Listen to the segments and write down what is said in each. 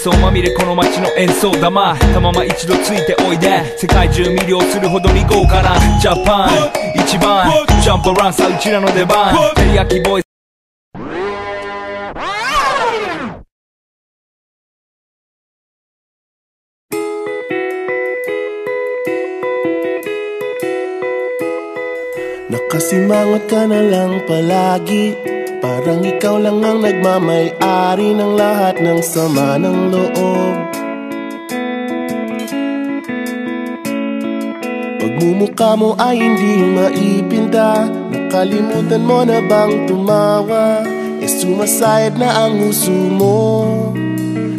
奏まみれこの街の演奏玉たまま一度ついておいで世界中魅了するほどに豪華なジャパン一番ジャンプアランさうちらの出番照り焼きボーイNakasimangot ka na lang palagi Parang ikaw lang ang nagmamay-ari ng lahat ng sama ng loob Pagmumukha mo ay hindi maipinta Nakalimutan mo na bang tumawa E sumasayad na ang huso mo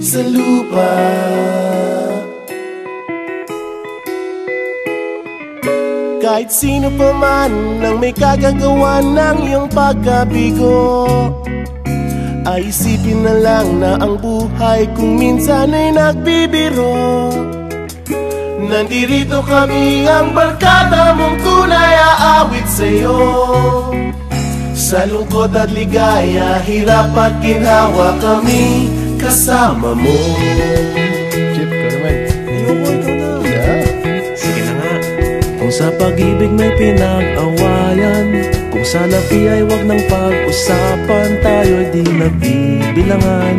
sa lupa Kahit sino pa man ang may kagagawa ng iyong pagkabigo Ay isipin na lang na ang buhay kung minsan ay nagbibiro Nandirito kami ang barkada mong tunay aawit sa'yo Sa lungkot at ligaya, hirap at ginhawa kami kasama mo Chip, ka naman Ayoko, ikaw na Sige na nga Kung sa pag-ibig may pinag-awayan Kung sa labi ay wag nang pag-usapan Tayo'y di nagbibilangan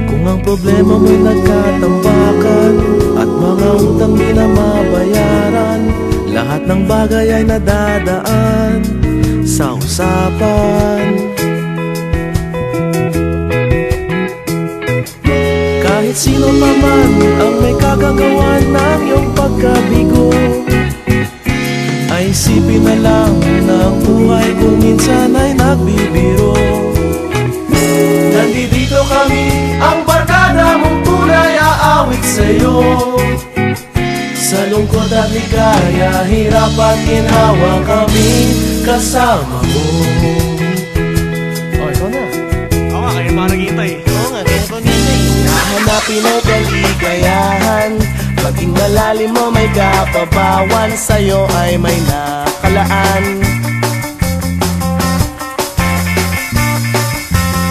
Kung ang problema mo'y nagkatambakan At mga utang di na mabayaran Lahat ng bagay ay nadadaan sa usapan Kahit sino pa man ang may kagagawa ng iyong pagkabigo Ay isipin na lang na ang buhay kung minsan ay nagbibiro Nandito kami, ang barkada mong tunay aawit sa'yo Sa lungkot at ligaya, hirap at ginhawa kami kasama mo Oh, ikaw na Oo nga, kaya parang hintay Oo nga, kaya parang hintay Hanapin ay kaligayahan Paging malalim mo may kapabawan Sa'yo ay may nakalaan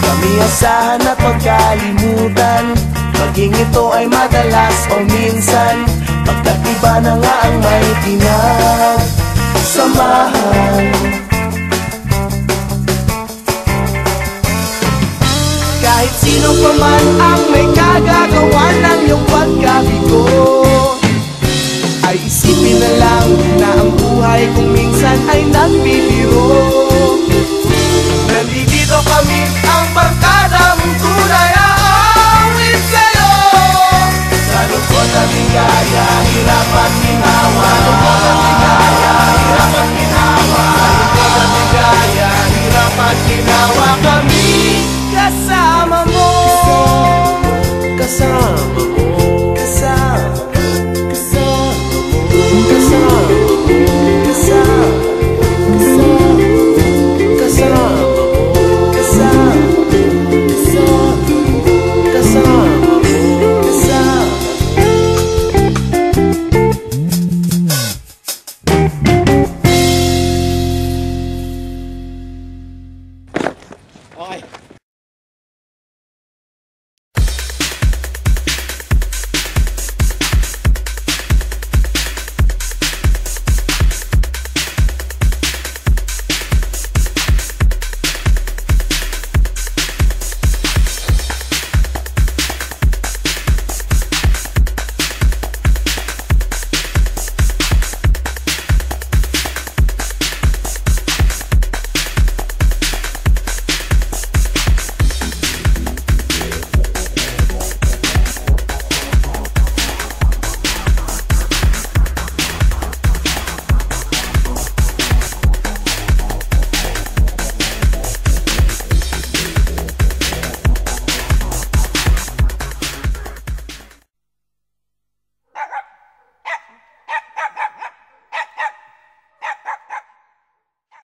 Kami asahan at magkalimutan Maging ito ay madalas o minsan Pagkat iba na nga ang may pinagsamahan Kahit sino pa man ang may kagagawa